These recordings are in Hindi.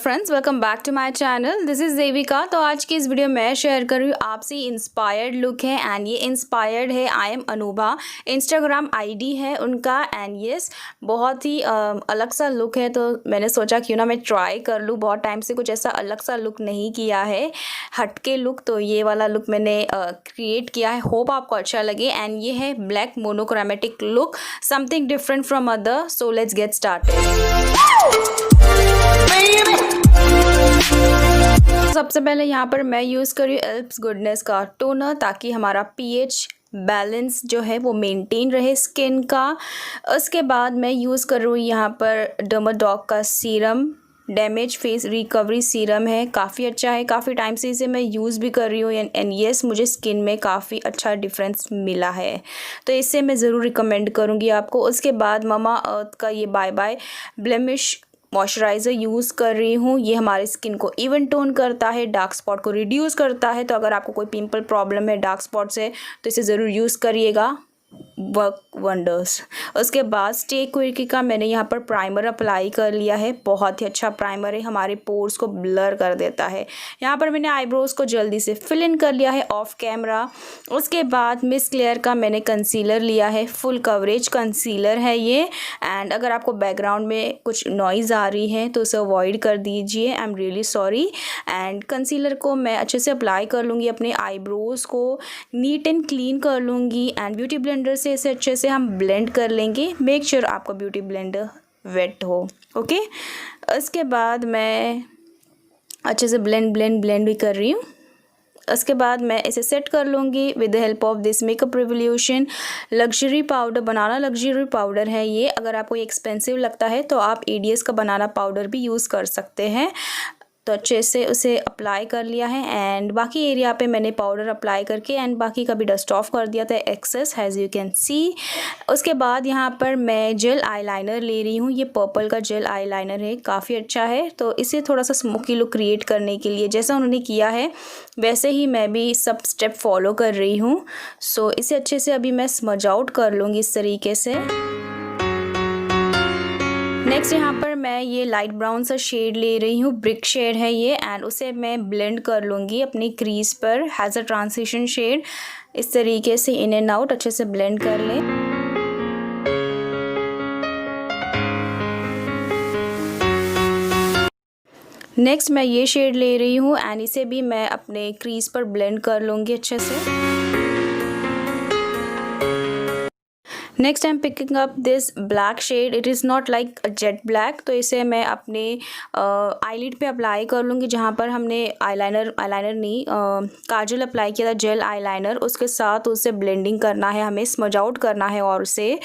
Friends, welcome back to my channel. This is Devika. तो आज की इस वीडियो में शेयर कर रही हूँ आपसे इंस्पायर्ड लुक है एंड ये इंस्पायर्ड है I am Anubha, Instagram ID है उनका। एंड यस, बहुत ही अलग सा लुक है, तो मैंने सोचा क्यों ना मैं ट्राई कर लूँ। बहुत टाइम से कुछ ऐसा अलग सा लुक नहीं किया है, हटके लुक, तो ये वाला लुक मैंने क्रिएट किया है। होप आपको अच्छा लगे। एंड ये है black monochromatic look, something different from other. So let's get started. सबसे पहले यहाँ पर मैं यूज़ कर रही हूँ एल्प्स गुडनेस का टोनर, ताकि हमारा पीएच बैलेंस जो है वो मेंटेन रहे स्किन का। उसके बाद मैं यूज़ कर रही हूँ यहाँ पर डर्माडॉक का serum, damage face recovery serum है, काफ़ी अच्छा है। काफ़ी टाइम से इसे मैं यूज़ भी कर रही हूँ एंड येस, मुझे स्किन में काफ़ी अच्छा डिफरेंस मिला है, तो इससे मैं ज़रूर रिकमेंड करूँगी आपको। उसके बाद ममा अर्थ का ये bye bye blemish moisturiser use कर रही हूँ। ये हमारी स्किन को इवन टोन करता है, डार्क स्पॉट को रिड्यूस करता है। तो अगर आपको कोई पिंपल प्रॉब्लम है डार्क स्पॉट से, तो इसे ज़रूर यूज़ करिएगा, वर्क वंडर्स। उसके बाद स्टे क्विकी का मैंने यहाँ पर प्राइमर अप्लाई कर लिया है। बहुत ही अच्छा प्राइमर है, हमारे पोर्स को ब्लर कर देता है। यहाँ पर मैंने आईब्रोज़ को जल्दी से फिल इन कर लिया है ऑफ कैमरा। उसके बाद मिस क्लेयर का मैंने कंसीलर लिया है, फुल कवरेज कंसीलर है ये। एंड अगर आपको बैकग्राउंड में कुछ नॉइज़ आ रही है तो उसे अवॉइड कर दीजिए, I am really sorry. And concealer को मैं अच्छे से अप्लाई कर लूँगी, अपने आईब्रोज़ को नीट एंड क्लीन कर लूँगी। एंड ब्यूटी ब्लेंडर से इसे अच्छे से हम ब्लेंड कर लेंगे। मेक श्योर आपका ब्यूटी ब्लेंडर वेट हो, ओके। उसके बाद मैं अच्छे से ब्लेंड भी कर रही हूँ। उसके बाद मैं इसे सेट कर लूँगी with the help of this makeup revolution luxury powder, banana luxury powder है ये। अगर आपको ये एक्सपेंसिव लगता है तो आप एडीएस का बनाना पाउडर भी यूज़ कर सकते हैं। तो अच्छे से उसे अप्लाई कर लिया है एंड बाकी एरिया पे मैंने पाउडर अप्लाई करके एंड बाकी का भी डस्ट ऑफ कर दिया था access, as you can see. उसके बाद यहाँ पर मैं जेल आईलाइनर ले रही हूँ। ये पर्पल का जेल आईलाइनर है, काफ़ी अच्छा है। तो इसे थोड़ा सा स्मोकी लुक क्रिएट करने के लिए जैसा उन्होंने किया है वैसे ही मैं भी सब स्टेप फॉलो कर रही हूँ। सो इसे अच्छे से अभी मैं स्मज आउट कर लूँगी इस तरीके से। नेक्स्ट यहाँ पर मैं ये लाइट ब्राउन सा शेड ले रही हूँ, ब्रिक शेड है ये। एंड उसे मैं ब्लेंड कर लूँगी अपनी क्रीज पर, हैज़ अ ट्रांसिशन शेड। इस तरीके से इन एंड आउट अच्छे से ब्लेंड कर लें। नेक्स्ट मैं ये शेड ले रही हूँ एंड इसे भी मैं अपने क्रीज पर ब्लेंड कर लूँगी अच्छे से। Next I am picking up this black shade, it is not like jet black. तो इसे मैं अपने आईलिड पे अप्लाई कर लूँगी, जहाँ पर हमने आईलाइनर नहीं काजल अप्लाई किया था, जेल आईलाइनर। उसके साथ उसे ब्लेंडिंग करना है, हमें स्मज आउट करना है और उसे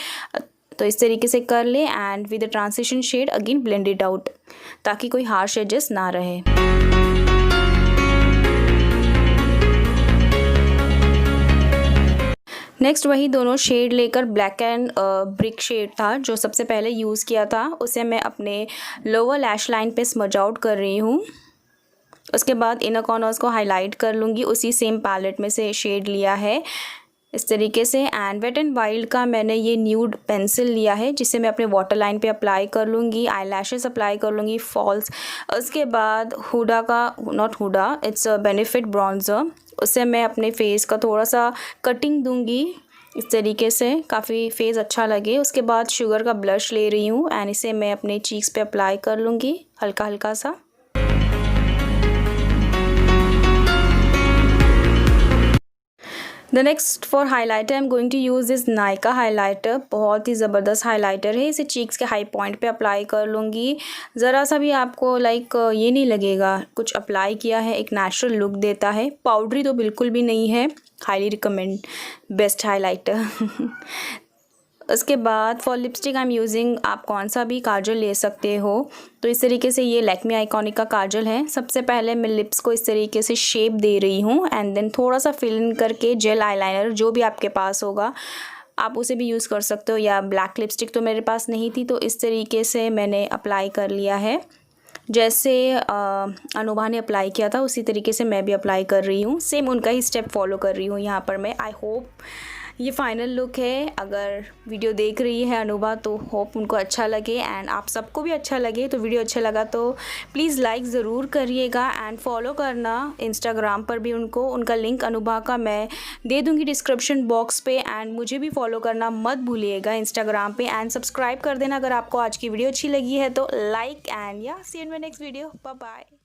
तो इस तरीके से कर ले and with the transition shade again blend it out, ताकि कोई हार्श एजेस ना रहे। नेक्स्ट वही दोनों शेड लेकर ब्लैक एंड ब्रिक शेड था जो सबसे पहले यूज़ किया था, उसे मैं अपने लोअर लैश लाइन पे स्मज आउट कर रही हूँ। उसके बाद इनर कॉर्नर्स को हाईलाइट कर लूँगी, उसी सेम पैलेट में से शेड लिया है इस तरीके से। एंड वेट एंड वाइल्ड का मैंने ये न्यूड पेंसिल लिया है, जिसे मैं अपने वाटर लाइन पे अप्लाई कर लूँगी, आई लैशेस अप्लाई कर लूँगी फॉल्स। उसके बाद हुडा का, not Huda, it's Benefit bronzer, उसे मैं अपने फेस का थोड़ा सा कटिंग दूंगी इस तरीके से, काफ़ी फेस अच्छा लगे। उसके बाद शुगर का ब्लश ले रही हूँ एंड इसे मैं अपने चीक्स पे अप्लाई कर लूँगी हल्का हल्का सा। The next for highlighter I am going to use this Nykaa highlighter. बहुत ही ज़बरदस्त हाइलाइटर है, इसे चीक्स के हाई पॉइंट पे अप्लाई कर लूँगी। ज़रा सा भी आपको लाइक ये नहीं लगेगा कुछ अप्लाई किया है, एक नेचुरल लुक देता है। पाउडरी तो बिल्कुल भी नहीं है, हाईली रिकमेंड, बेस्ट हाइलाइटर। उसके बाद for lipstick I am using, आप कौन सा भी काजल ले सकते हो। तो इस तरीके से ये लैक्मे आइकॉनिक का काजल है। सबसे पहले मैं लिप्स को इस तरीके से शेप दे रही हूँ एंड देन थोड़ा सा फिल इन करके जेल आईलाइनर जो भी आपके पास होगा आप उसे भी यूज़ कर सकते हो, या ब्लैक लिपस्टिक तो मेरे पास नहीं थी, तो इस तरीके से मैंने अप्लाई कर लिया है। जैसे अनुभा ने अप्लाई किया था उसी तरीके से मैं भी अप्लाई कर रही हूँ, सेम उनका ही स्टेप फॉलो कर रही हूँ यहाँ पर मैं। आई होप ये फाइनल लुक है। अगर वीडियो देख रही है अनुभा तो होप उनको अच्छा लगे एंड आप सबको भी अच्छा लगे। तो वीडियो अच्छा लगा तो प्लीज़ लाइक ज़रूर करिएगा एंड फॉलो करना इंस्टाग्राम पर भी उनको। उनका लिंक अनुभा का मैं दे दूँगी डिस्क्रिप्शन बॉक्स पे एंड मुझे भी फॉलो करना मत भूलिएगा इंस्टाग्राम पे एंड सब्सक्राइब कर देना अगर आपको आज की वीडियो अच्छी लगी है तो। लाइक एंड या see you in my next video. Bye bye.